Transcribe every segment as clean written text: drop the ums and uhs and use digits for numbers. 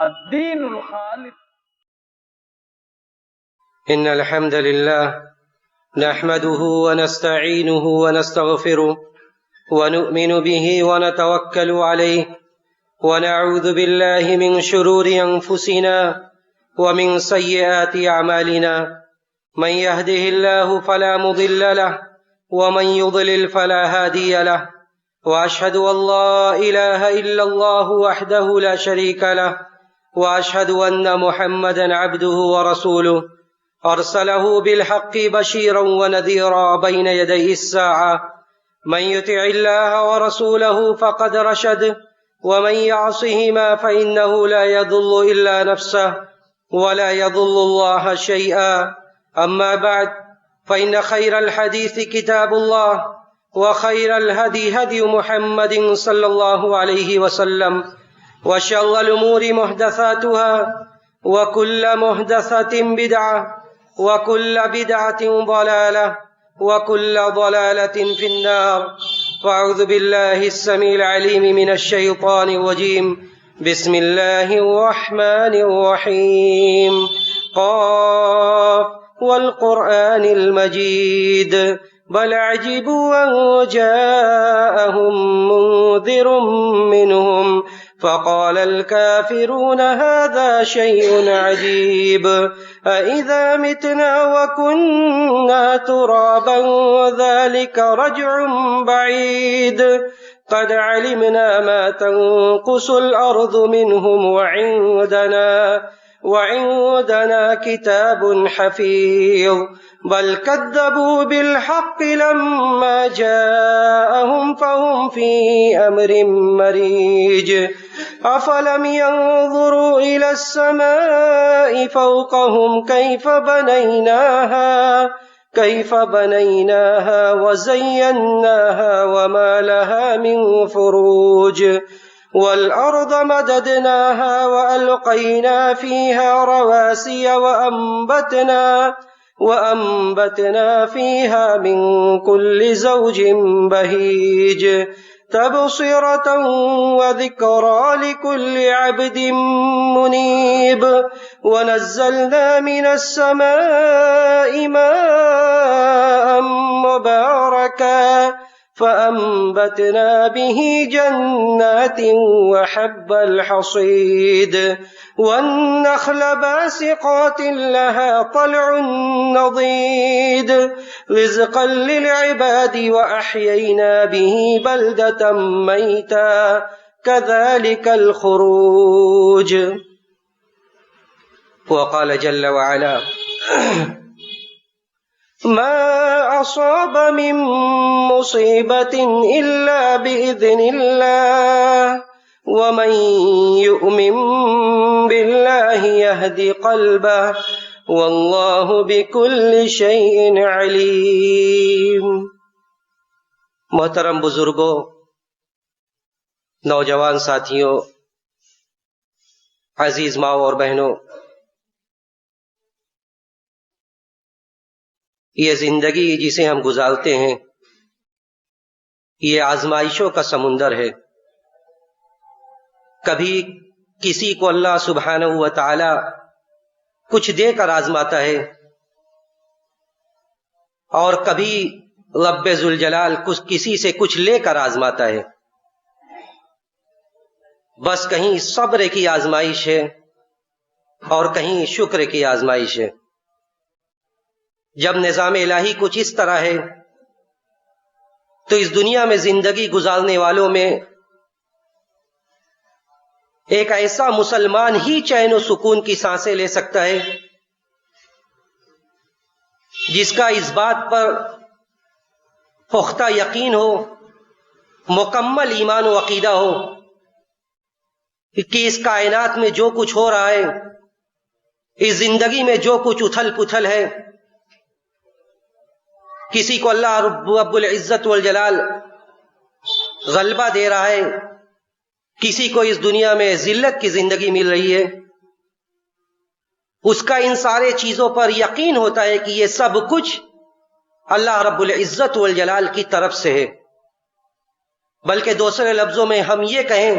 الدين الخالص. إن الحمد لله نحمده ونستعينه ونستغفره ونؤمن به ونتوكل عليه ونعوذ بالله من شرور أنفسنا ومن سيئات أعمالنا. من يهده الله فلا مضل له ومن يضلل فلا هادي له، وأشهد أن لا إله إلا الله وحده لا شريك له، وأشهد أن محمدا عبده ورسوله أرسله بالحق بشيرا ونذيرا بين يدي الساعة. من يطع الله ورسوله فقد رشد، ومن يعصهما فإنه لا يضل إلا نفسه ولا يضل الله شيئا. أما بعد، فإن خير الحديث كتاب الله، وخير الهدي هدي محمد صلى الله عليه وسلم، وشر الأمور محدثاتها، وكل محدثة بدعة، وكل بدعة ضلالة، وكل ضلالة في النار. فأعوذ بالله السميع العليم من الشيطان الرجيم. بسم الله الرحمن الرحيم. قاف والقرآن المجيد بل عجبوا أن جاءهم منذر منهم فقال الكافرون هذا شيء عجيب. أإذا متنا وكنا ترابا ذلك رجع بعيد. قد علمنا ما تنقص الأرض منهم وعندنا كتاب حفيظ. بل كذبوا بالحق لما جاءهم فهم في أمر مريج. أفلم ينظروا إلى السماء فوقهم كيف بنيناها وزيناها وما لها من فروج. والأرض مددناها وألقينا فيها رواسي وأنبتنا فيها من كل زوج بهيج. تبصرة وذكرى لكل عبد منيب. ونزلنا من السماء ماء مباركا فأنبتنا به جنات وحب الحصيد. والنخل باسقات لها طلع نضيد رزقا للعباد وأحيينا به بلدة ميتا كذلك الخروج. وقال جل وعلا ما أصاب من مصيبة إلا بإذن الله ومن يؤمن بالله يهد قلبه والله بكل شيء عليم. محترم بزرگوں، نوجوان ساتھیوں، عزیز ماں اور بہنوں، یہ زندگی جسے ہم گزارتے ہیں یہ آزمائشوں کا سمندر ہے. کبھی کسی کو اللہ سبحانہ و تعالی کچھ دے کر آزماتا ہے، اور کبھی رب ذوالجلال کسی سے کچھ لے کر آزماتا ہے. بس کہیں صبر کی آزمائش ہے اور کہیں شکر کی آزمائش ہے. جب نظام الہی کچھ اس طرح ہے تو اس دنیا میں زندگی گزارنے والوں میں ایک ایسا مسلمان ہی چین و سکون کی سانسیں لے سکتا ہے جس کا اس بات پر پختہ یقین ہو، مکمل ایمان و عقیدہ ہو کہ اس کائنات میں جو کچھ ہو رہا ہے، اس زندگی میں جو کچھ اتھل پتھل ہے، کسی کو اللہ رب العزت والجلال غلبہ دے رہا ہے، کسی کو اس دنیا میں ذلت کی زندگی مل رہی ہے، اس کا ان سارے چیزوں پر یقین ہوتا ہے کہ یہ سب کچھ اللہ رب العزت والجلال کی طرف سے ہے. بلکہ دوسرے لفظوں میں ہم یہ کہیں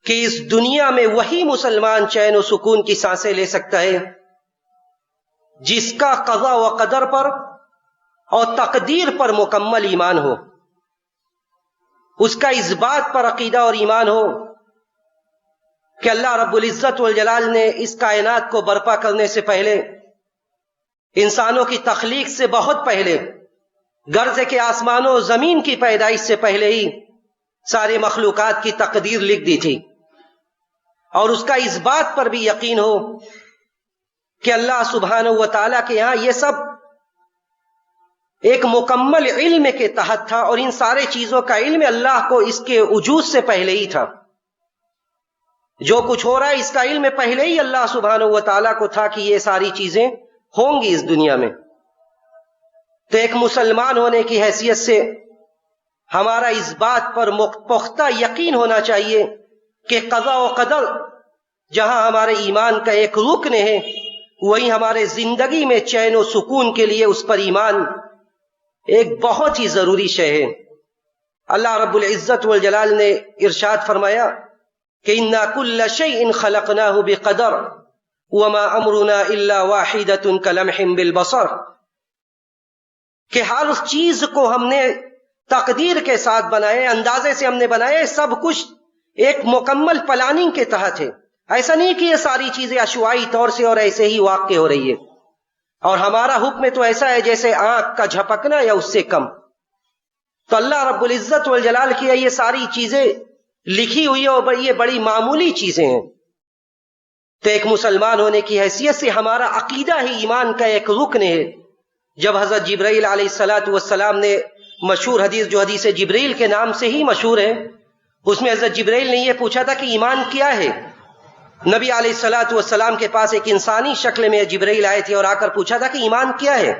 کہ اس دنیا میں وہی مسلمان چین و سکون کی سانسیں لے سکتا ہے جس کا قضا و قدر پر اور تقدیر پر مکمل ایمان ہو، اس کا اس بات پر عقیدہ اور ایمان ہو کہ اللہ رب العزت والجلال نے اس کائنات کو برپا کرنے سے پہلے، انسانوں کی تخلیق سے بہت پہلے، غرض کہ آسمانوں و زمین کی پیدائش سے پہلے ہی سارے مخلوقات کی تقدیر لکھ دی تھی، اور اس کا اس بات پر بھی یقین ہو کہ اللہ سبحانہ و تعالیٰ کے یہاں یہ سب ایک مکمل علم کے تحت تھا، اور ان سارے چیزوں کا علم اللہ کو اس کے وجود سے پہلے ہی تھا۔ جو کچھ ہو رہا ہے اس کا علم پہلے ہی اللہ سبحانہ و تعالیٰ کو تھا کہ یہ ساری چیزیں ہوں گی اس دنیا میں۔ تو ایک مسلمان ہونے کی حیثیت سے ہمارا اس بات پر پختہ یقین ہونا چاہیے کہ قضا و قدر جہاں ہمارے ایمان کا ایک رکن ہے، وہی ہمارے زندگی میں چین و سکون کے لیے اس پر ایمان ایک بہت ہی ضروری شے ہے۔ اللہ رب العزت والجلال نے ارشاد فرمایا کہ اِنَّا كُلَّ شَيْءٍ خَلَقْنَاهُ بِقَدَرٍ وَمَا أَمْرُنَا إِلَّا وَاحِدَةٌ كَلَمْحٍ بِالْبَصَرِ، کہ ہر چیز کو ہم نے تقدیر کے ساتھ بنائے، اندازے سے ہم نے بنائے، سب کچھ ایک مکمل پلاننگ کے تحت ہے۔ ایسا نہیں کہ یہ ساری چیزیں عشوائی طور سے اور ایسے ہی واقع ہو رہی ہے، اور ہمارا حکم تو ایسا ہے جیسے آنکھ کا جھپکنا یا اس سے کم۔ تو اللہ رب العزت والجلال کی یہ ساری چیزیں لکھی ہوئی ہے، اور یہ بڑی معمولی چیزیں ہیں۔ تو ایک مسلمان ہونے کی حیثیت سے ہمارا عقیدہ ہی ایمان کا ایک رکن ہے۔ جب حضرت جبرائیل علیہ السلام نے مشہور حدیث جو حدیث جبرائیل کے نام سے ہی مشہور ہے، اس میں حضرت جبرائیل نے یہ پوچھا تھا کہ ایمان کیا ہے؟ نبی علیہ السلام کے پاس ایک انسانی شکل میں جبرائیل آئے تھے اور آ کر پوچھا تھا کہ ایمان کیا ہے؟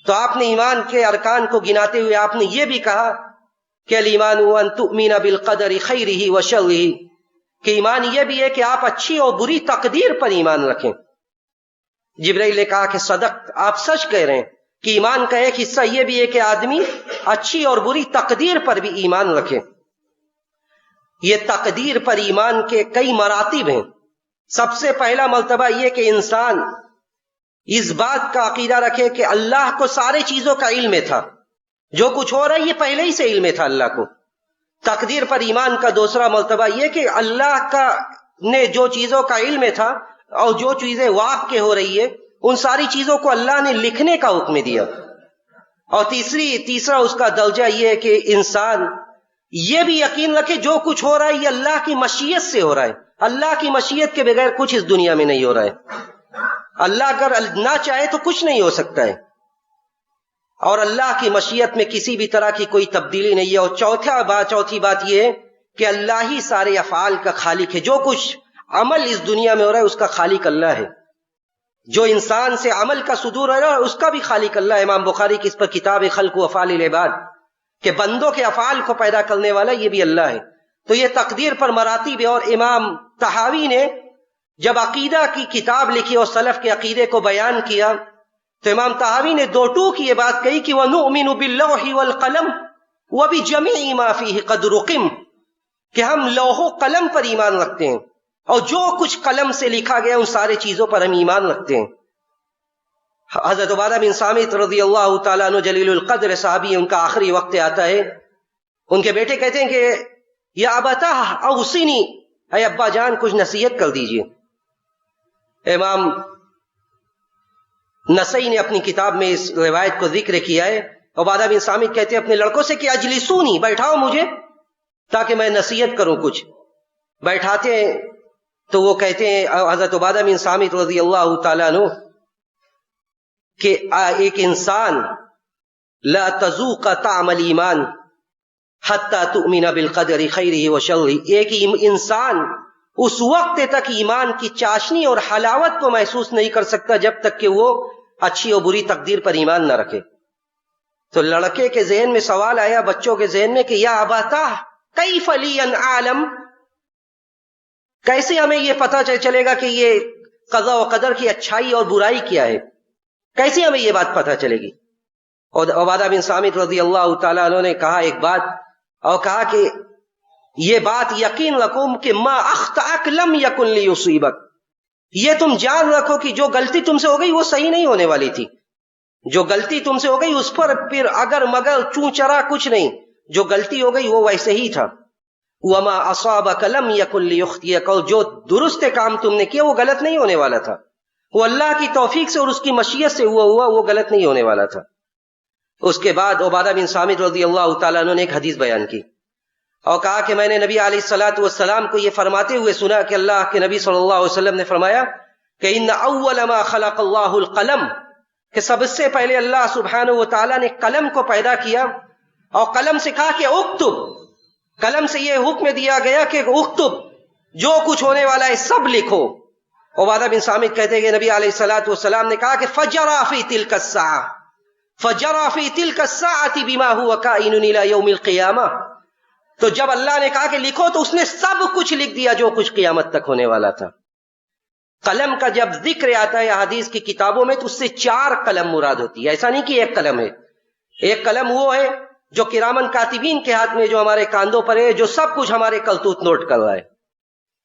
تو آپ نے ایمان کے ارکان کو گناتے ہوئے آپ نے یہ بھی کہا کہ الایمان ان تؤمن بالقدر خیرہ وشرہ، کہ ایمان یہ بھی ہے کہ آپ اچھی اور بری تقدیر پر ایمان رکھیں۔ جبرائیل نے کہا کہ صدق، آپ سچ کہہ رہے ہیں کہ ایمان کا ایک حصہ یہ بھی ہے کہ آدمی اچھی اور بری تقدیر پر بھی ایمان رکھے۔ یہ تقدیر پر ایمان کے کئی مراتب ہیں۔ سب سے پہلا مرتبہ یہ کہ انسان اس بات کا عقیدہ رکھے کہ اللہ کو سارے چیزوں کا علم تھا، جو کچھ ہو رہا ہے یہ پہلے ہی سے علم تھا اللہ کو۔ تقدیر پر ایمان کا دوسرا مرتبہ یہ کہ اللہ کا نے جو چیزوں کا علم تھا اور جو چیزیں واقع ہو رہی ہے ان ساری چیزوں کو اللہ نے لکھنے کا حکم دیا۔ اور تیسرا اس کا درجہ یہ ہے کہ انسان یہ بھی یقین رکھے جو کچھ ہو رہا ہے یہ اللہ کی مشیت سے ہو رہا ہے۔ اللہ کی مشیت کے بغیر کچھ اس دنیا میں نہیں ہو رہا ہے۔ اللہ اگر نہ چاہے تو کچھ نہیں ہو سکتا ہے، اور اللہ کی مشیت میں کسی بھی طرح کی کوئی تبدیلی نہیں ہے۔ اور چوتھی بات یہ ہے کہ اللہ ہی سارے افعال کا خالق ہے۔ جو کچھ عمل اس دنیا میں ہو رہا ہے اس کا خالق اللہ ہے۔ جو انسان سے عمل کا صدور ہو رہا ہے اس کا بھی خالق اللہ ہے۔ امام بخاری کی اس پر کتاب خلق و افعال العباد، کہ بندوں کے افعال کو پیدا کرنے والا یہ بھی اللہ ہے۔ تو یہ تقدیر پر مراتب ہے۔ اور امام طحاوی نے جب عقیدہ کی کتاب لکھی اور سلف کے عقیدے کو بیان کیا تو امام طحاوی نے دو ٹوک یہ بات کہی کہ وَنُؤْمِنُ بِاللَّوْحِ وَالْقَلَمِ وَبِجَمِيعِ مَا فِيهِ قَدْ رُقِمَ، کہ ہم لوح و قلم پر ایمان رکھتے ہیں اور جو کچھ قلم سے لکھا گیا ان سارے چیزوں پر ہم ایمان رکھتے ہیں۔ حضرت عبادہ بن صامت رضی اللہ تعالیٰ عنہ جلیل القدر صحابی، ان کا آخری وقت آتا ہے، ان کے بیٹے کہتے ہیں کہ یا ابتہ اوصنی، اے ابا جان کچھ نصیحت کر دیجئے۔ امام نسائی نے اپنی کتاب میں اس روایت کو ذکر کیا ہے۔ عبادہ بن صامت کہتے ہیں اپنے لڑکوں سے کہ اجلسونی، بیٹھاؤ مجھے تاکہ میں نصیحت کروں کچھ۔ بیٹھاتے ہیں تو وہ کہتے ہیں حضرت عبادہ بن صامت رضی اللہ تعالیٰ عنہ کہ ایک انسان لا تذوق طعم الایمان حتی تؤمن بالقدر خیرہ وشرہ، ایک انسان اس وقت تک ایمان کی چاشنی اور حلاوت کو محسوس نہیں کر سکتا جب تک کہ وہ اچھی اور بری تقدیر پر ایمان نہ رکھے۔ تو لڑکے کے ذہن میں سوال آیا، بچوں کے ذہن میں، کہ یا اباتا کیف لی ان اعلم، کیسے ہمیں یہ پتہ چلے گا کہ یہ قضا و قدر کی اچھائی اور برائی کیا ہے، کیسے ہمیں یہ بات پتہ چلے گی؟ اور عبادہ بن صامت رضی اللہ تعالیٰ عنہ نے کہا ایک بات، اور کہا کہ یہ بات یقین رکھو کہ ما اخطأک لم یکن لیصیبک، یہ تم جان رکھو کہ جو غلطی تم سے ہو گئی وہ صحیح نہیں ہونے والی تھی، جو غلطی تم سے ہو گئی اس پر پھر اگر مگر چوں چرا کچھ نہیں، جو غلطی ہو گئی وہ ویسے ہی تھا۔ وما اصابک لم یکن لیخطئک، اور جو درست کام تم نے کیا وہ غلط نہیں ہونے والا تھا، وہ اللہ کی توفیق سے اور اس کی مشیت سے ہوا وہ غلط نہیں ہونے والا تھا۔ اس کے بعد عبادہ بن صامت رضی اللہ تعالیٰ عنہ نے ایک حدیث بیان کی اور کہا کہ میں نے نبی علیہ الصلوۃ والسلام کو یہ فرماتے ہوئے سنا کہ اللہ کے نبی صلی اللہ علیہ وسلم نے فرمایا کہ ان اول ما خلق اللہ القلم، کہ سب سے پہلے اللہ سبحانہ و تعالیٰ نے قلم کو پیدا کیا اور قلم سے کہا کہ اکتب، قلم سے یہ حکم دیا گیا کہ اکتب، جو کچھ ہونے والا ہے سب لکھو۔ عبادہ بن صامت کہتے ہیں کہ نبی علیہ الصلوۃ والسلام نے کہا کہ فجرا فی تلک الساعہ، فجرا فی تلک الساعۃ بما هو کائن الی یوم القیامہ، تو جب اللہ نے کہا کہ لکھو تو اس نے سب کچھ لکھ دیا جو کچھ قیامت تک ہونے والا تھا۔ قلم کا جب ذکر آتا ہے حدیث کی کتابوں میں تو اس سے 4 قلم مراد ہوتی ہے، ایسا نہیں کہ ایک قلم ہے۔ ایک قلم وہ ہے جو کرامن کاتبین کے ہاتھ میں، جو ہمارے کاندھوں پر ہے، جو سب کچھ ہمارے کرتوت نوٹ کر رہا ہے۔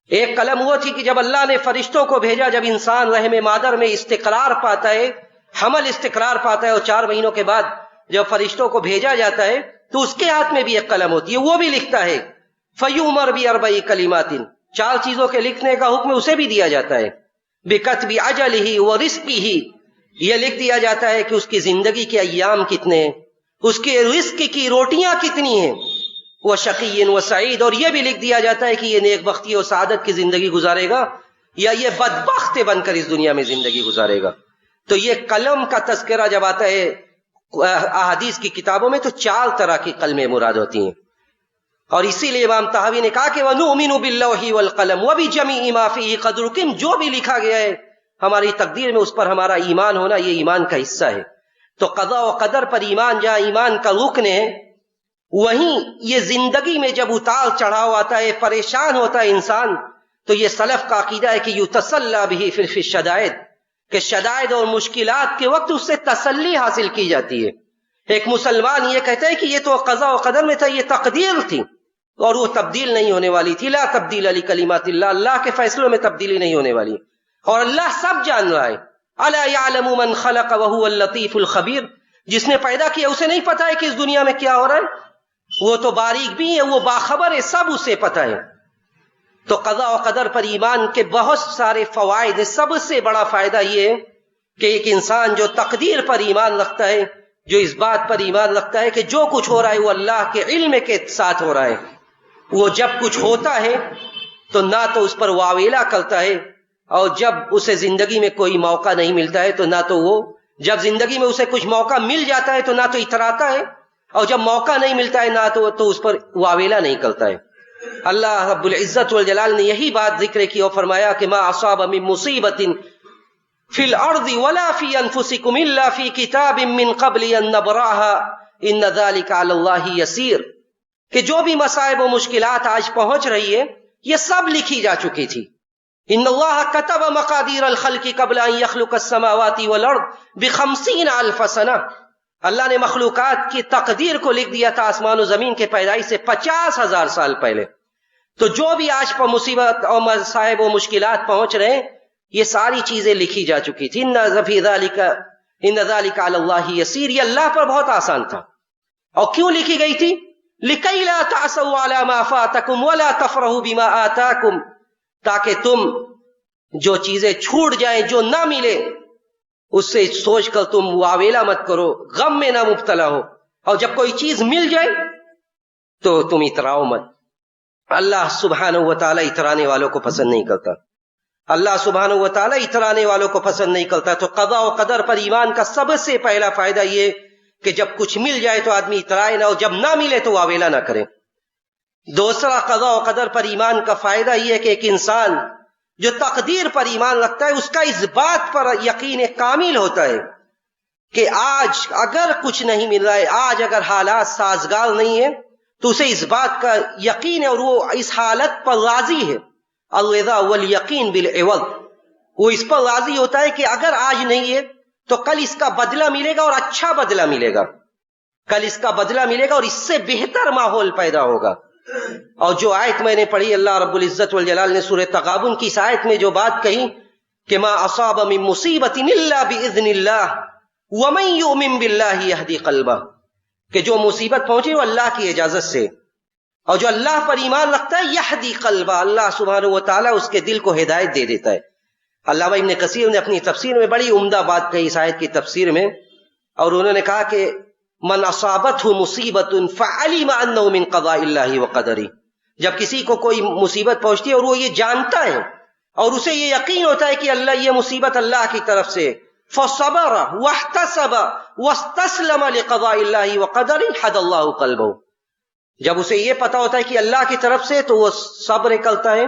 ایک قلم وہ تھی کہ جب اللہ نے فرشتوں کو بھیجا، جب انسان رحم مادر میں استقرار پاتا ہے، حمل استقرار پاتا ہے، اور 4 مہینوں کے بعد جب فرشتوں کو بھیجا جاتا ہے تو اس کے ہاتھ میں بھی ایک قلم ہوتی ہے، وہ بھی لکھتا ہے۔ فیؤمر باربع کلمات، 4 چیزوں کے لکھنے کا حکم اسے بھی دیا جاتا ہے۔ بکتب اجلہ ورزقہ، یہ لکھ دیا جاتا ہے کہ اس کی زندگی کے ایام کتنے ہیں، اس کے رزق کی روٹیاں کتنی ہیں، وشقی وسعید، اور یہ بھی لکھ دیا جاتا ہے کہ یہ نیک بختی اور سعادت کی زندگی گزارے گا یا یہ بدبخت بن کر اس دنیا میں زندگی گزارے گا۔ تو یہ قلم کا تذکرہ جب آتا ہے احادیث کی کتابوں میں تو 4 طرح کی قلمیں مراد ہوتی ہیں، اور اسی لیے امام طحاوی نے کہا کہ وَنُؤْمِنُ بِاللَّوْحِ وَالْقَلَمِ وَبِجَمِيعِ مَا فِيهِ قَدْرُكُمْ، جو بھی لکھا گیا ہے ہماری تقدیر میں اس پر ہمارا ایمان ہونا یہ ایمان کا حصہ ہے۔ تو قضاء و قدر پر ایمان جہاں ایمان کا رکن ہے، وہیں یہ زندگی میں جب اتار چڑھاؤ آتا ہے، پریشان ہوتا ہے انسان، تو یہ سلف کا عقیدہ ہے کہ یتسلی بہ فی الشدائد، کہ شدائد اور مشکلات کے وقت اس سے تسلی حاصل کی جاتی ہے۔ ایک مسلمان یہ کہتا ہے کہ یہ تو قضاء و قدر میں تھا، یہ تقدیر تھی اور وہ تبدیل نہیں ہونے والی تھی۔ لا تبدیل لکلمات اللہ، اللہ کے فیصلوں میں تبدیلی نہیں ہونے والی، اور اللہ سب جان رہا ہے۔ الا یعلم من خلق وهو اللطیف الخبیر، جس نے پیدا کیا اسے نہیں پتا ہے کہ اس دنیا میں کیا ہو رہا ہے، وہ تو باریک بھی ہے، وہ باخبر ہے، سب اسے پتا ہے۔ تو قضاء و قدر پر ایمان کے بہت سارے فوائد ہیں۔ سب سے بڑا فائدہ یہ ہے کہ ایک انسان جو تقدیر پر ایمان رکھتا ہے، جو اس بات پر ایمان رکھتا ہے کہ جو کچھ ہو رہا ہے وہ اللہ کے علم کے ساتھ ہو رہا ہے، وہ جب کچھ ہوتا ہے تو نہ تو اس پر واویلا کرتا ہے، اور جب اسے زندگی میں کوئی موقع نہیں ملتا ہے تو نہ تو وہ، جب زندگی میں اسے کچھ موقع مل جاتا ہے تو نہ تو اتراتا ہے، اور جب موقع نہیں ملتا ہے نہ تو اس پر واویلا نہیں کرتا ہے۔ اللہ رب العزت والجلال نے یہی بات ذکر کی اور فرمایا کہ ما اصاب من مصیبت فی الارض ولا فی انفسکم الا فی کتاب من قبل ان نبرأها ان ذلک علی اللہ یسیر، کہ جو بھی مصائب و مشکلات آج پہنچ رہی ہے یہ سب لکھی جا چکی تھی۔ ان اللہ کتب مقادیر الخلق قبل ان یخلق السماوات والارض ب50 الف سنہ، اللہ نے مخلوقات کی تقدیر کو لکھ دیا تھا آسمان و زمین کے پیدائش سے 50,000 سال پہلے۔ تو جو بھی آج پر مصیبت اور مصائب و مشکلات پہنچ رہے ہیں یہ ساری چیزیں لکھی جا چکی تھی۔ ان ذلک علی اللہ یسیر، یہ اللہ پر بہت آسان تھا۔ اور کیوں لکھی گئی تھی؟ لکی لا تعسوا علی ما فاتکم ولا تفرحوا بما آتاکم، تاکہ تم جو چیزیں چھوٹ جائیں، جو نہ ملے، اس سے سوچ کر تم واویلا مت کرو، غم میں نہ مبتلا ہو، اور جب کوئی چیز مل جائے تو تم اتراؤ مت۔ اللہ سبحانہ و تعالیٰ اترانے والوں کو پسند نہیں کرتا، اللہ سبحانہ و تعالیٰ اترانے والوں کو پسند نہیں کرتا۔ تو قضاء و قدر پر ایمان کا سب سے پہلا فائدہ یہ کہ جب کچھ مل جائے تو آدمی اترائے نہ، اور جب نہ ملے تو واویلا نہ کرے۔ دوسرا قضاء و قدر پر ایمان کا فائدہ یہ ہے کہ ایک انسان جو تقدیر پر ایمان رکھتا ہے اس کا اس بات پر یقین کامل ہوتا ہے کہ آج اگر کچھ نہیں مل رہا ہے، آج اگر حالات سازگار نہیں ہیں، تو اسے اس بات کا یقین ہے اور وہ اس حالت پر راضی ہے۔ الرضا والیقین بالعوض، وہ اس پر راضی ہوتا ہے کہ اگر آج نہیں ہے تو کل اس کا بدلہ ملے گا، اور اچھا بدلہ ملے گا، کل اس کا بدلہ ملے گا اور اس سے بہتر ماحول پیدا ہوگا۔ اور جو آیت میں نے پڑھی اللہ رب العزت والجلال نے سورہ تغابن کی اس آیت میں جو بات کہی کہ ما اصاب من مصیبت الا باذن اللہ ومن یؤمن باللہ یہدی قلبہ، کہ جو مصیبت پہنچے وہ اللہ کی اجازت سے، اور جو اللہ پر ایمان رکھتا ہے یہدی قلبہ، اللہ سبحانہ و تعالیٰ اس کے دل کو ہدایت دے دیتا ہے۔ علامہ ابن کثیر نے اپنی تفسیر میں بڑی عمدہ بات کہی اس آیت کی تفسیر میں، اور انہوں نے کہا کہ من اصابتہ مصیبت فعلم انہ من قضاء اللہ وقدرہ، جب کسی کو کوئی مصیبت پہنچتی ہے اور وہ یہ جانتا ہے اور اسے یہ یقین ہوتا ہے کہ اللہ یہ مصیبت اللہ کی طرف سے، فصبر واحتسب واستسلم لقضاء اللہ وقدرہ حد اللہ قلبہ، جب اسے یہ پتا ہوتا ہے کہ اللہ کی طرف سے تو وہ صبر کرتا ہے،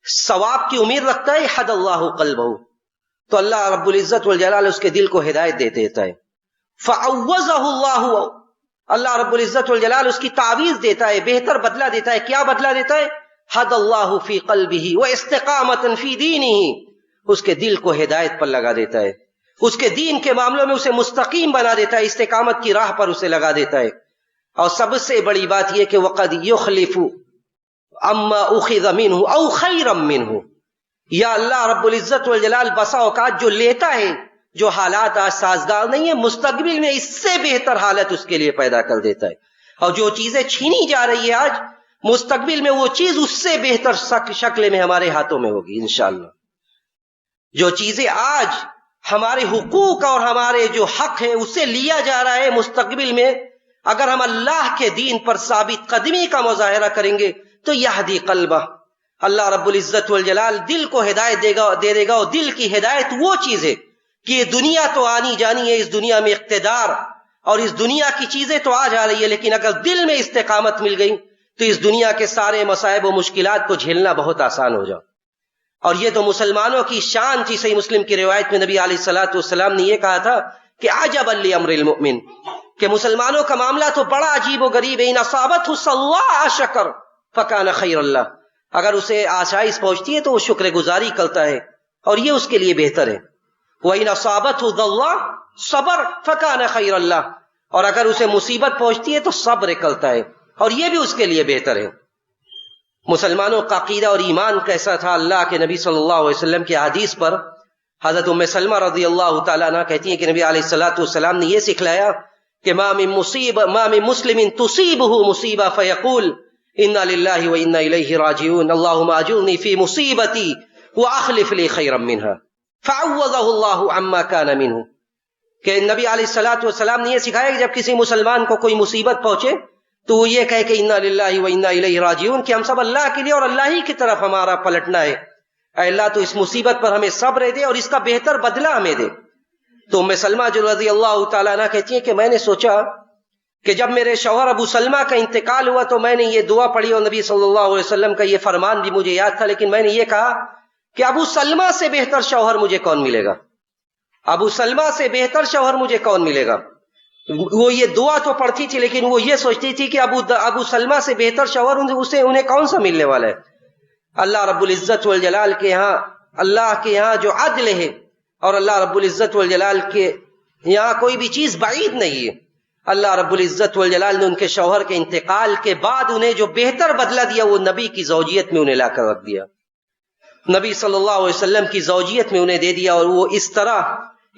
ثواب کی امید رکھتا ہے، حد اللہ قلبہ، تو اللہ رب العزت والجلال اس کے دل کو ہدایت دے دیتا ہے۔ فعوضہ اللہ رب العزت والجلال اس کی تعویذ دیتا ہے، بہتر بدلہ دیتا ہے۔ کیا بدلہ دیتا ہے؟ حد اللہ فی قلبہ واستقامۃ فی دینہ، اس کے دل کو ہدایت پر لگا دیتا ہے، اس کے دین کے معاملوں میں اسے مستقیم بنا دیتا ہے، استقامت کی راہ پر اسے لگا دیتا ہے۔ اور سب سے بڑی بات یہ کہ وقد یخلف اما اخذ منہ او خیرا منہ، یا اللہ رب العزت والجلال بسا اوقات جو لیتا ہے، جو حالات آج سازگار نہیں ہے، مستقبل میں اس سے بہتر حالت اس کے لیے پیدا کر دیتا ہے، اور جو چیزیں چھینی جا رہی ہے آج، مستقبل میں وہ چیز اس سے بہتر شکل میں ہمارے ہاتھوں میں ہوگی انشاءاللہ۔ جو چیزیں آج ہمارے حقوق اور ہمارے جو حق ہے اس سے لیا جا رہا ہے، مستقبل میں اگر ہم اللہ کے دین پر ثابت قدمی کا مظاہرہ کریں گے تو یہدی قلبہ، اللہ رب العزت والجلال دل کو ہدایت دے دے گا، اور دل کی ہدایت وہ چیز ہے کہ یہ دنیا تو آنی جانی ہے، اس دنیا میں اقتدار اور اس دنیا کی چیزیں تو آ جا رہی ہے، لیکن اگر دل میں استقامت مل گئی تو اس دنیا کے سارے مصائب و مشکلات کو جھیلنا بہت آسان ہو جائے۔ اور یہ تو مسلمانوں کی شان تھی۔ صحیح مسلم کی روایت میں نبی علیہ الصلوۃ والسلام نے یہ کہا تھا کہ عجبا لامر المؤمن، کہ مسلمانوں کا معاملہ تو بڑا عجیب و غریب ہے، ان اصابتہ صلاح شکر فکان خیر اللہ، اگر اسے آسائش پہنچتی ہے تو وہ شکر گزاری کرتا ہے اور یہ اس کے لیے بہتر ہے، وَإِنْ أَصَابَتْهُ ضَرًّا صبر فَكَانَ خَيْرًا اللہ، اور اگر اسے مصیبت پہنچتی ہے تو صبر کرتا ہے اور یہ بھی اس کے لیے بہتر ہے۔ مسلمانوں کا عقیدہ اور ایمان کیسا تھا؟ اللہ کے نبی صلی اللہ علیہ وسلم کی حدیث پر حضرت ام سلمہ رضی اللہ تعالیٰ عنہ کہتی ہیں کہ نبی علیہ الصلوۃ والسلام نے یہ سکھلایا کہ ما من مسلم تصیبہ مصیبہ فیقول انا للہ وانا الیہ راجعون اللہم اجرنی فی مصیبتی واخلف لی خیرا منہا فعوضہ اللہ عما کان منہ، کہ نبی علیہ الصلوۃ والسلام نے یہ سکھایا کہ جب کسی مسلمان کو کوئی مصیبت پہنچے تو وہ یہ کہے کہ انا للہ وانا الیہ راجعون، کہ ہم سب اللہ کے لیے اور اللہ ہی کی طرف ہمارا پلٹنا ہے، اے اللہ تو اس مصیبت پر ہمیں صبر دے اور اس کا بہتر بدلہ ہمیں دے۔ تو ام سلمہ جو رضی اللہ تعالیٰ عنہ کہتی ہیں کہ میں نے سوچا کہ جب میرے شوہر ابو سلمہ کا انتقال ہوا تو میں نے یہ دعا پڑھی اور نبی صلی اللہ علیہ وسلم کا یہ فرمان بھی مجھے یاد تھا، لیکن میں نے یہ کہا کہ ابو سلمہ سے بہتر شوہر مجھے کون ملے گا، ابو سلمہ سے بہتر شوہر مجھے کون ملے گا۔ وہ یہ دعا تو پڑھتی تھی لیکن وہ یہ سوچتی تھی کہ ابو سلمہ سے بہتر شوہر انہیں کون سا ملنے والا ہے۔ اللہ رب العزت والجلال کے ہاں، اللہ کے یہاں جو عدل ہے اور اللہ رب العزت والجلال کے یہاں کوئی بھی چیز بعید نہیں ہے، اللہ رب العزت والجلال نے ان کے شوہر کے انتقال کے بعد انہیں جو بہتر بدلہ دیا وہ نبی کی زوجیت میں انہیں لا کر رکھ دیا، نبی صلی اللہ علیہ وسلم کی زوجیت میں انہیں دے دیا، اور وہ اس طرح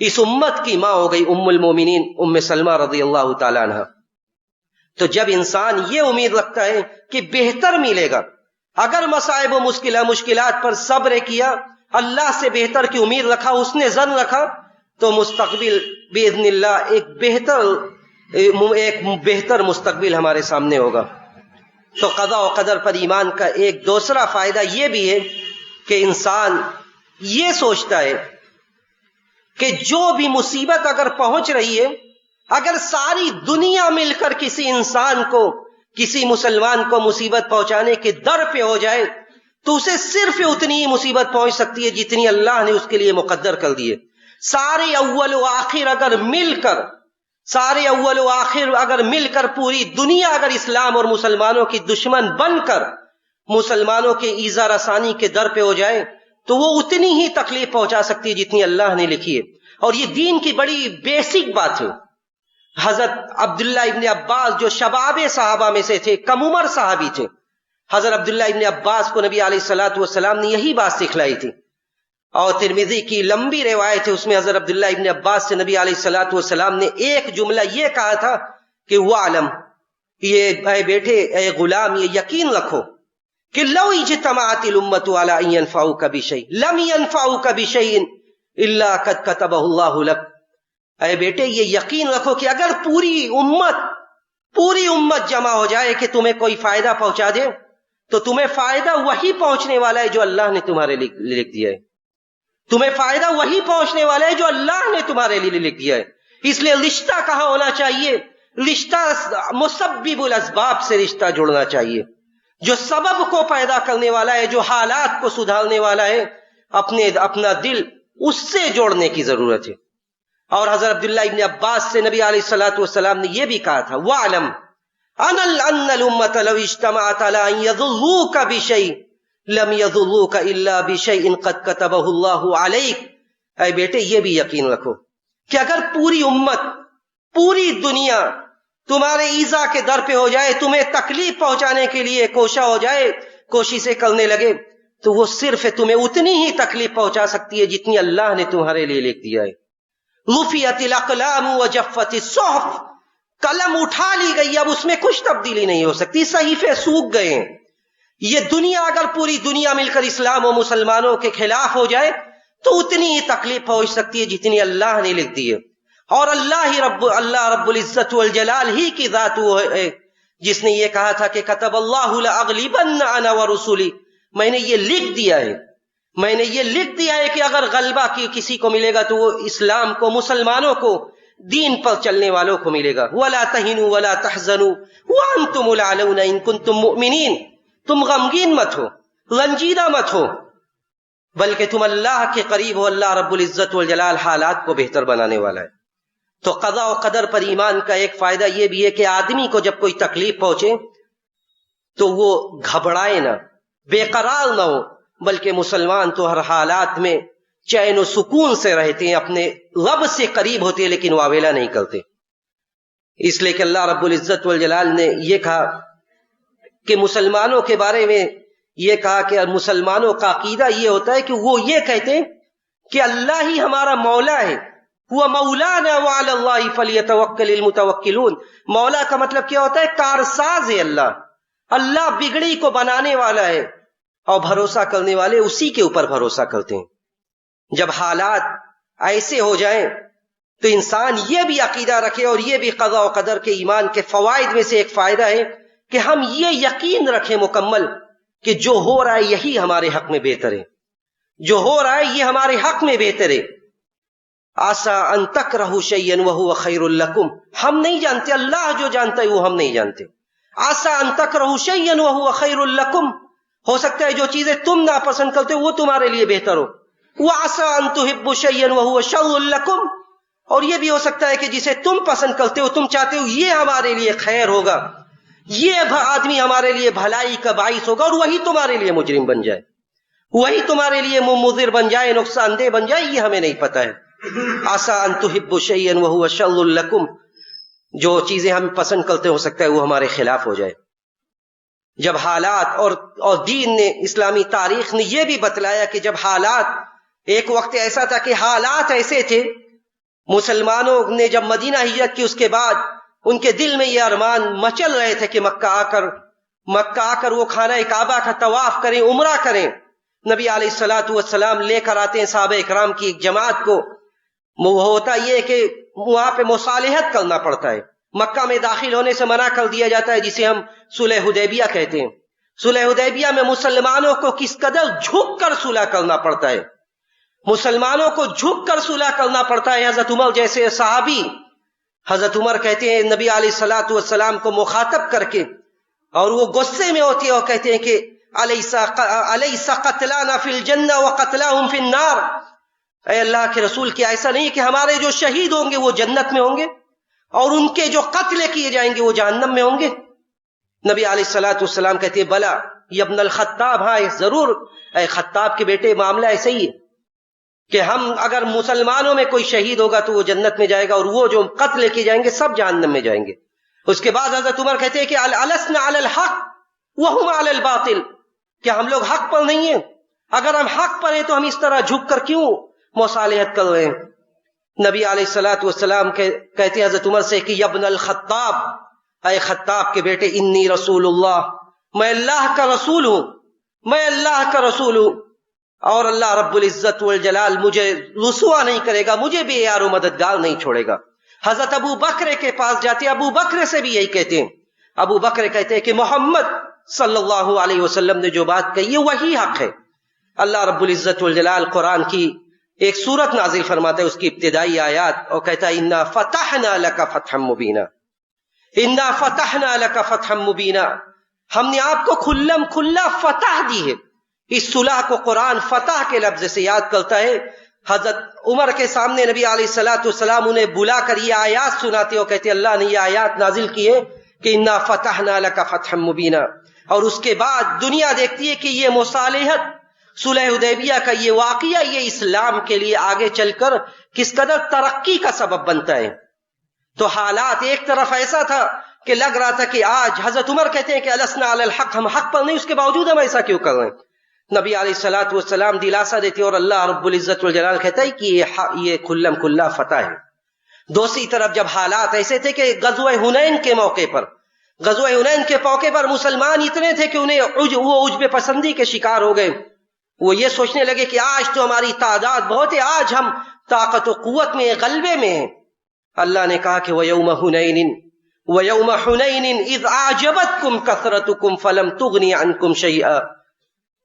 اس امت کی ماں ہو گئی ام المومنین ام سلمہ رضی اللہ تعالیٰ عنہ۔ تو جب انسان یہ امید رکھتا ہے کہ بہتر ملے گا، اگر مصائب و مشکلات پر صبر کیا، اللہ سے بہتر کی امید رکھا، اس نے ظن رکھا، تو مستقبل باذن اللہ ایک بہتر مستقبل ہمارے سامنے ہوگا۔ تو قضاء و قدر پر ایمان کا ایک دوسرا فائدہ یہ بھی ہے کہ انسان یہ سوچتا ہے کہ جو بھی مصیبت اگر پہنچ رہی ہے، اگر ساری دنیا مل کر کسی انسان کو، کسی مسلمان کو مصیبت پہنچانے کے در پہ ہو جائے تو اسے صرف اتنی ہی مصیبت پہنچ سکتی ہے جتنی اللہ نے اس کے لیے مقدر کر دی ہے۔ سارے اول و آخر اگر مل کر پوری دنیا اگر اسلام اور مسلمانوں کی دشمن بن کر مسلمانوں کے ایذا رسانی کے در پہ ہو جائے تو وہ اتنی ہی تکلیف پہنچا سکتی ہے جتنی اللہ نے لکھی ہے۔ اور یہ دین کی بڑی بیسک بات ہے۔ حضرت عبداللہ ابن عباس جو شباب صحابہ میں سے تھے، کم عمر صحابی تھے، حضرت عبداللہ ابن عباس کو نبی علیہ الصلوۃ والسلام نے یہی بات سکھلائی تھی، اور ترمذی کی لمبی روایت ہے، اس میں حضرت عبداللہ ابن عباس سے نبی علیہ الصلوۃ والسلام نے ایک جملہ یہ کہا تھا کہ وَعْلَمْ، یہ اے بیٹے، اے غلام، یہ یقین رکھو کہ لو اجتمعت الامت علی ان ينفعوک بشیء لم ينفعوک بشیء الا قد كتبہ اللہ لک. اے بیٹے یہ یقین رکھو کہ اگر پوری امت جمع ہو جائے کہ تمہیں کوئی فائدہ پہنچا دے تو تمہیں فائدہ وہی پہنچنے والا ہے جو اللہ نے تمہارے لیے لکھ دیا ہے. تمہیں فائدہ وہی پہنچنے والا ہے جو اللہ نے تمہارے لیے لکھ دیا ہے. اس لیے رشتہ کہاں ہونا چاہیے؟ رشتہ مسبب الاسباب سے رشتہ جڑنا چاہیے، جو سبب کو پیدا کرنے والا ہے، جو حالات کو سدھارنے والا ہے، اپنا دل اس سے جوڑنے کی ضرورت ہے. اور حضرت عبداللہ ابن عباس سے نبی علیہ الصلوۃ والسلام نے یہ بھی کہا تھا وَعْلَمْ أَنَّ الْأُمَّةَ لَوْ اجْتَمَعَتْ عَلَىٰ أَن يَضُرُّوكَ بِشَيْءٍ لَمْ يَضُرُّوكَ إِلَّا بِشَيْءٍ قَدْ كَتَبَهُ اللَّهُ عَلَيْكَ. اے بیٹے یہ بھی یقین رکھو کہ اگر پوری امت، پوری دنیا تمہارے ایذا کے در پہ ہو جائے، تمہیں تکلیف پہنچانے کے لیے کوشاں ہو جائے، کوششیں کرنے لگے، تو وہ صرف تمہیں اتنی ہی تکلیف پہنچا سکتی ہے جتنی اللہ نے تمہارے لیے لکھ دیا ہے. رفعت الاقلام وجفت الصحف، قلم اٹھا لی گئی، اب اس میں کچھ تبدیلی نہیں ہو سکتی، صحیفے سوکھ گئے ہیں. یہ دنیا اگر پوری دنیا مل کر اسلام و مسلمانوں کے خلاف ہو جائے تو اتنی ہی تکلیف پہنچ سکتی ہے جتنی اللہ نے لکھ دی ہے. اور اللہ رب العزت والجلال ہی کی ذات وہ ہے جس نے یہ کہا تھا کہ کتب اللہ لأغلبن انا ورسلی، میں نے یہ لکھ دیا ہے کہ اگر غلبہ کسی کو ملے گا تو وہ اسلام کو، مسلمانوں کو، دین پر چلنے والوں کو ملے گا. ولا تہنوا ولا تحزنوا وانتم الاعلون ان کنتم مؤمنین، تم غمگین مت ہو، رنجیدہ مت ہو، بلکہ تم اللہ کے قریب ہو. اللہ رب العزت والجلال حالات کو بہتر بنانے والا ہے. تو قضاء و قدر پر ایمان کا ایک فائدہ یہ بھی ہے کہ آدمی کو جب کوئی تکلیف پہنچے تو وہ گھبرائے نہ، بے قرار نہ ہو، بلکہ مسلمان تو ہر حالات میں چین و سکون سے رہتے ہیں، اپنے رب سے قریب ہوتے ہیں، لیکن واویلا نہیں کرتے. اس لیے کہ اللہ رب العزت والجلال نے یہ کہا کہ مسلمانوں کے بارے میں یہ کہا کہ مسلمانوں کا عقیدہ یہ ہوتا ہے کہ وہ یہ کہتے ہیں کہ اللہ ہی ہمارا مولا ہے، هو مولانا وعلى الله فليتوكل المتوكلون. مولا کا مطلب کیا ہوتا ہے؟ کارساز ہے اللہ بگڑی کو بنانے والا ہے، اور بھروسہ کرنے والے اسی کے اوپر بھروسہ کرتے ہیں. جب حالات ایسے ہو جائیں تو انسان یہ بھی عقیدہ رکھے، اور یہ بھی قضاء و قدر کے ایمان کے فوائد میں سے ایک فائدہ ہے کہ ہم یہ یقین رکھیں مکمل کہ جو ہو رہا ہے یہی ہمارے حق میں بہتر ہے، جو ہو رہا ہے یہ ہمارے حق میں بہتر ہے. آسا ان تکرہوا شیئا وہو خیر لکم، ہم نہیں جانتے، اللہ جو جانتا ہے وہ ہم نہیں جانتے. آسا ان تکرہوا شیئا وہو خیر لکم، ہو سکتا ہے جو چیزیں تم ناپسند کرتے ہو وہ تمہارے لیے بہتر ہو. وعسا ان تحبوا شیئا وہو شر لکم، اور یہ بھی ہو سکتا ہے کہ جسے تم پسند کرتے ہو، تم چاہتے ہو یہ ہمارے لیے خیر ہوگا، یہ آدمی ہمارے لیے بھلائی کا باعث ہوگا، اور وہی تمہارے لیے مجرم بن جائے، وہی تمہارے لیے مضر بن جائے، نقصان دہ بن جائے، یہ ہمیں نہیں پتہ ہے. آسا ان تحبوا شیئا وہو شر لکم، جو چیزیں ہم پسند کرتے ہو سکتا ہے وہ ہمارے خلاف ہو جائے. جب حالات اور دین نے، اسلامی تاریخ نے یہ بھی بتلایا کہ جب حالات، ایک وقت ایسا تھا کہ حالات ایسے تھے، مسلمانوں نے جب مدینہ ہجرت کی اس کے بعد ان کے دل میں یہ ارمان مچل رہے تھے کہ مکہ آ کر وہ خانہ کعبہ کا طواف کریں، عمرہ کریں. نبی علیہ الصلوۃ والسلام لے کر آتے ہیں صحابہ اکرام کی ایک جماعت کو. وہ ہوتا یہ کہ وہاں پہ مصالحت کرنا پڑتا ہے، مکہ میں داخل ہونے سے منع کر دیا جاتا ہے، جسے ہم صلح حدیبیہ کہتے ہیں. صلح حدیبیہ میں مسلمانوں کو کس قدر جھک کر صلح کرنا پڑتا ہے، مسلمانوں کو جھک کر صلح کرنا پڑتا ہے. حضرت عمر جیسے صحابی، حضرت عمر کہتے ہیں نبی علیہ الصلوۃ والسلام کو مخاطب کر کے، اور وہ غصے میں ہوتے ہیں اور کہتے ہیں کہ الیس قتلانا فی الجنہ وقتلاہم فی النار، اے اللہ کے رسول، کیا ایسا نہیں کہ ہمارے جو شہید ہوں گے وہ جنت میں ہوں گے اور ان کے جو قتل کیے جائیں گے وہ جہنم میں ہوں گے؟ نبی علیہ الصلوۃ والسلام کہتے ہیں بلا یا ابن الخطاب، ہاں ضرور اے خطاب کے بیٹے، معاملہ ایسا ہی ہے. کہ ہم اگر مسلمانوں میں کوئی شہید ہوگا تو وہ جنت میں جائے گا، اور وہ جو قتل کیے جائیں گے سب جہنم میں جائیں گے۔ اس کے بعد حضرت عمر کہتے ہیں کہ السنا علی الحق وہم علی الباطل، کیا ہم لوگ حق پر نہیں ہیں؟ اگر ہم حق پر ہیں تو ہم اس طرح جھک کر کیوں مصالحت کر رہے ہیں؟ نبی علیہ الصلوۃ والسلام کہتے ہیں حضرت عمر سے کہ ابن الخطاب، اے خطاب کے بیٹے، انی رسول اللہ، میں اللہ کا رسول ہوں، میں اللہ کا رسول ہوں، اور اللہ رب العزت والجلال مجھے رسوا نہیں کرے گا، مجھے بھی یار و مددگار نہیں چھوڑے گا۔ حضرت ابو بکر کے پاس جاتے ہیں، ابو بکر سے بھی یہی کہتے ہیں۔ ابو بکر کہتے ہیں کہ محمد صلی اللہ علیہ وسلم نے جو بات کہی ہے وہی حق ہے۔ اللہ رب العزت والجلال قرآن کی ایک سورت نازل فرماتا ہے، اس کی ابتدائی آیات، اور کہتا ہے انا فتحنا لک فتحا مبینا، انا فتحنا لک فتحا مبینا، ہم نے آپ کو کھلم کھلا فتح دی ہے۔ اس صلح کو قرآن فتح کے لفظ سے یاد کرتا ہے۔ حضرت عمر کے سامنے نبی علیہ الصلوۃ والسلام انہیں بلا کر یہ آیات سناتے اور کہتے اللہ نے یہ آیات نازل کی ہے کہ انا فتحنا لک فتحا مبینا، اور اس کے بعد دنیا دیکھتی ہے کہ یہ مصالحت، صلح حدیبیہ کا یہ واقعہ، یہ اسلام کے لیے آگے چل کر کس قدر ترقی کا سبب بنتا ہے۔ تو حالات ایک طرف ایسا تھا کہ لگ رہا تھا کہ آج حضرت عمر کہتے ہیں کہ السنا علی الحق، ہم حق پر نہیں، اس کے باوجود ہم ایسا کیوں کر رہے ہیں؟ نبی علیہ الصلوۃ والسلام دلاسا دیتے اور اللہ رب العزت والجلال کہتا ہے کہ یہ کھلم کھلا فتح ہے۔ دوسری طرف جب حالات ایسے تھے کہ غزوہ حنین کے موقع پر، غزوہ حنین کے موقع پر مسلمان اتنے تھے کہ انہیں وہ عجب پسندی کے شکار ہو گئے۔ وہ یہ سوچنے لگے کہ آج تو ہماری تعداد بہت ہے، آج ہم طاقت و قوت میں، غلبے میں ہیں۔ اللہ نے کہا کہ وَيَوْمَ حُنَيْنٍ إِذْ أَعْجَبَتْكُمْ كَثْرَتُكُمْ فَلَمْ تُغْنِ عَنْكُمْ شَيْئًا،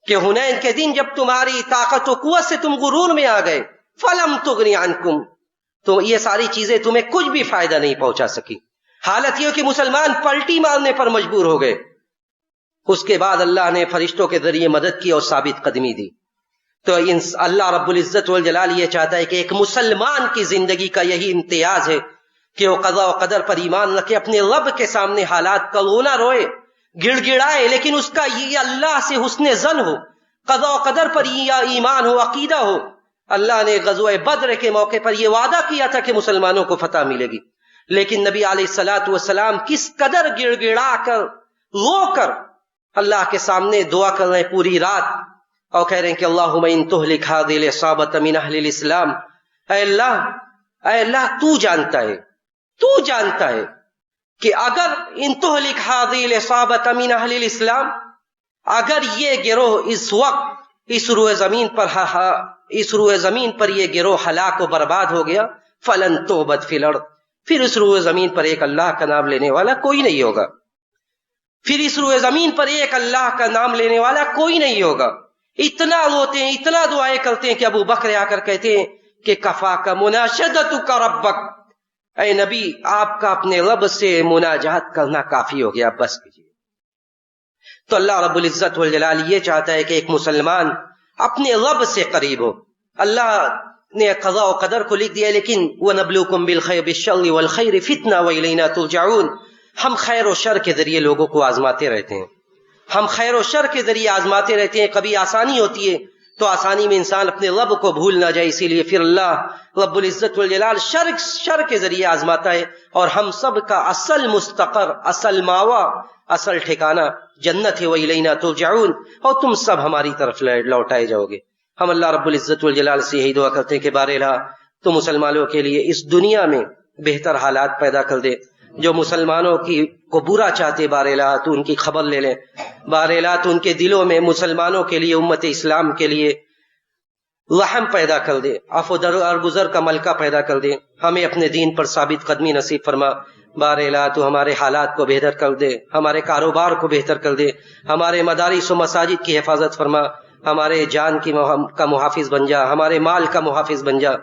کہ حنین کے دن جب تمہاری طاقت و قوت سے تم غرور میں آ گئے، فَلَمْ تُغْنِ عَنْكُمْ، تو یہ ساری چیزیں تمہیں کچھ بھی فائدہ نہیں پہنچا سکی۔ حالت یہ کہ مسلمان پلٹی مارنے پر مجبور ہو گئے۔ اس کے بعد اللہ نے فرشتوں کے ذریعے مدد کی اور ثابت قدمی دی۔ تو اللہ رب العزت والجلال یہ چاہتا ہے کہ ایک مسلمان کی زندگی کا یہی امتیاز ہے کہ وہ قضا و قدر پر ایمان رکھے، اپنے رب کے سامنے حالات کا رونا روئے، گڑ گڑائے، لیکن اس کا یہ اللہ سے حسن ظن ہو، قضا و قدر پر ایمان ہو، عقیدہ ہو۔ اللہ نے غزوہ بدر کے موقع پر یہ وعدہ کیا تھا کہ مسلمانوں کو فتح ملے گی، لیکن نبی علیہ الصلوۃ والسلام کس قدر گڑ گڑا کر، رو کر اللہ کے سامنے دعا کر رہے ہیں پوری رات، اور کہہ رہے ہیں کہ اللہم ان تہلک ہذه العصابۃ من اہل الاسلام، اے اللہ تو جانتا ہے، تو جانتا ہے کہ اگر ان تہلک هذه العصابۃ من اہل الاسلام، اگر یہ گروہ اس وقت اس روئے زمین پر یہ گروہ ہلاک و برباد ہو گیا، فلن تعبد فی الارض، پھر اس روئے زمین پر ایک اللہ کا نام لینے والا کوئی نہیں ہوگا، پھر اس روئے زمین پر ایک اللہ کا نام لینے والا کوئی نہیں ہوگا۔ اتنا روتے ہیں، اتنا دعائیں کرتے ہیں کہ ابو بکر آ کر کہتے ہیں کہ کفا کا مناشدتک ربک، اے نبی آپ کا اپنے رب سے مناجات کرنا کافی ہو گیا، بس کیجیے۔ تو اللہ رب العزت والجلال یہ چاہتا ہے کہ ایک مسلمان اپنے رب سے قریب ہو۔ اللہ نے قضاء و قدر کو لکھ دیا، لیکن وَنَبْلُوكُمْ بِالشَّرِّ وَالْخَيْرِ فِتْنَةً وَإِلَيْنَا تُرْجَعُونَ، ہم خیر و شر کے ذریعے لوگوں کو آزماتے رہتے ہیں، ہم خیر و شر کے ذریعے آزماتے رہتے ہیں۔ کبھی آسانی ہوتی ہے تو آسانی میں انسان اپنے رب کو بھول نہ جائے، اسی لیے پھر اللہ رب العزت والجلال شر کے ذریعے آزماتا ہے، اور ہم سب کا اصل مستقر، اصل ماوا، اصل ٹھکانہ جنت ہے، وَإِلَيْنَا تُرْجَعُونَ، اور تم سب ہماری طرف لوٹائے جاؤ گے۔ ہم اللہ رب العزت والجلال سے یہی دعا کرتے ہیں کہ بار الہ تو مسلمانوں کے لیے اس دنیا میں بہتر حالات پیدا کر دے، جو مسلمانوں کو برا چاہتے بار الہ تو ان کی خبر لے لیں، بار الہ تو ان کے دلوں میں مسلمانوں کے لیے، امت اسلام کے لیے رحم پیدا کر دے، عفو درگزر کا ملکہ پیدا کر دے، ہمیں اپنے دین پر ثابت قدمی نصیب فرما۔ بار الہ تو ہمارے حالات کو بہتر کر دے، ہمارے کاروبار کو بہتر کر دے، ہمارے مدارس و مساجد کی حفاظت فرما، ہمارے جان کا محافظ بن جا، ہمارے مال کا محافظ بن جا۔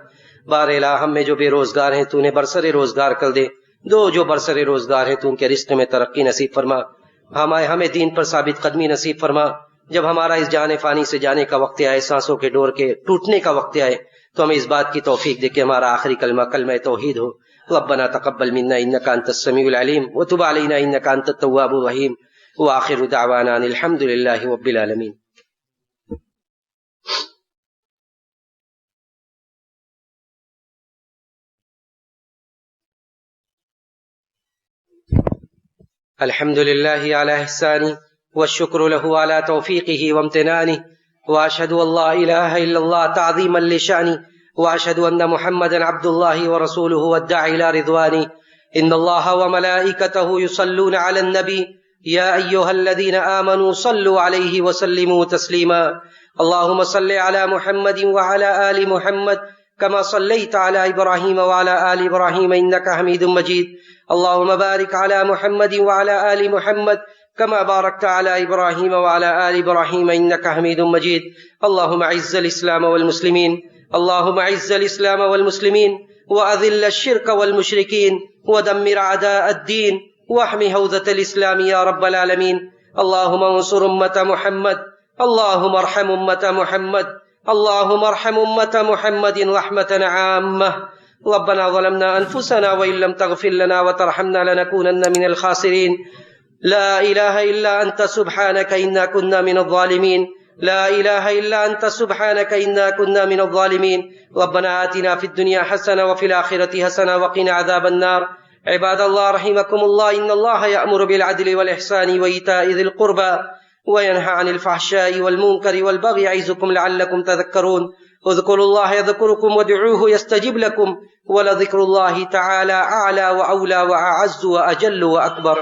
بار الہ ہم میں جو بے روزگار ہیں تو انہیں برسر روزگار کر دے، جو برسر روزگار ہیں تو ان کے رزق میں ترقی نصیب فرما، ہمیں دین پر ثابت قدمی نصیب فرما۔ جب ہمارا اس جان فانی سے جانے کا وقت آئے، سانسوں کے ڈور کے ٹوٹنے کا وقت آئے، تو ہمیں اس بات کی توفیق دے کہ ہمارا آخری کلمہ کلمہ توحید ہو۔ ربنا تقبل منا انك انت السميع العليم وتب علينا انك انت التواب الرحيم واخر دعوانا الحمد لله رب العالمين۔ الحمد لله على إحسانه والشكر له على توفيقه وامتنانه، وأشهد أن لا إله إلا الله تعظيما لشأنه، وأشهد أن محمدا عبد الله ورسوله والداعي إلى رضوانه. إن الله وملائكته يصلون على النبي يا أيها الذين آمنوا صلوا عليه وسلموا تسليما. اللهم صل على محمد وعلى آل محمد كما صليت على إبراهيم وعلى آل إبراهيم إنك حميد مجيد. اللهم بارك على محمد وعلى آل محمد كما باركت على إبراهيم وعلى آل إبراهيم إنك حميد مجيد. اللهم أعز الإسلام والمسلمين، اللهم أعز الإسلام والمسلمين وأذل الشرك والمشركين ودمر أعداء الدين واحمي حوزة الإسلام يا رب العالمين. اللهم انصر أمة محمد، اللهم ارحم أمة محمد، اللهم ارحم أمة محمد رحمة عامة. ربنا ظلمنا أنفسنا وإن لم تغفر لنا وترحمنا لنكونن من الخاسرين. لا إله إلا أنت سبحانك إنا كنا من الظالمين، لا إله إلا أنت سبحانك إنا كنا من الظالمين. ربنا آتنا في الدنيا حسنة وفي الآخرة حسنة وقنا عذاب النار. عباد الله رحمكم الله، إن الله يأمر بالعدل والإحسان وإيتاء ذي القربى وينهى عن الفحشاء والمنكر والبغي يعظكم لعلكم تذكرون. اذكروا الله يذكركم وادعوه يستجب لكم، ولذكر الله تعالى أعلى وأولى وأعز وأجل وأكبر.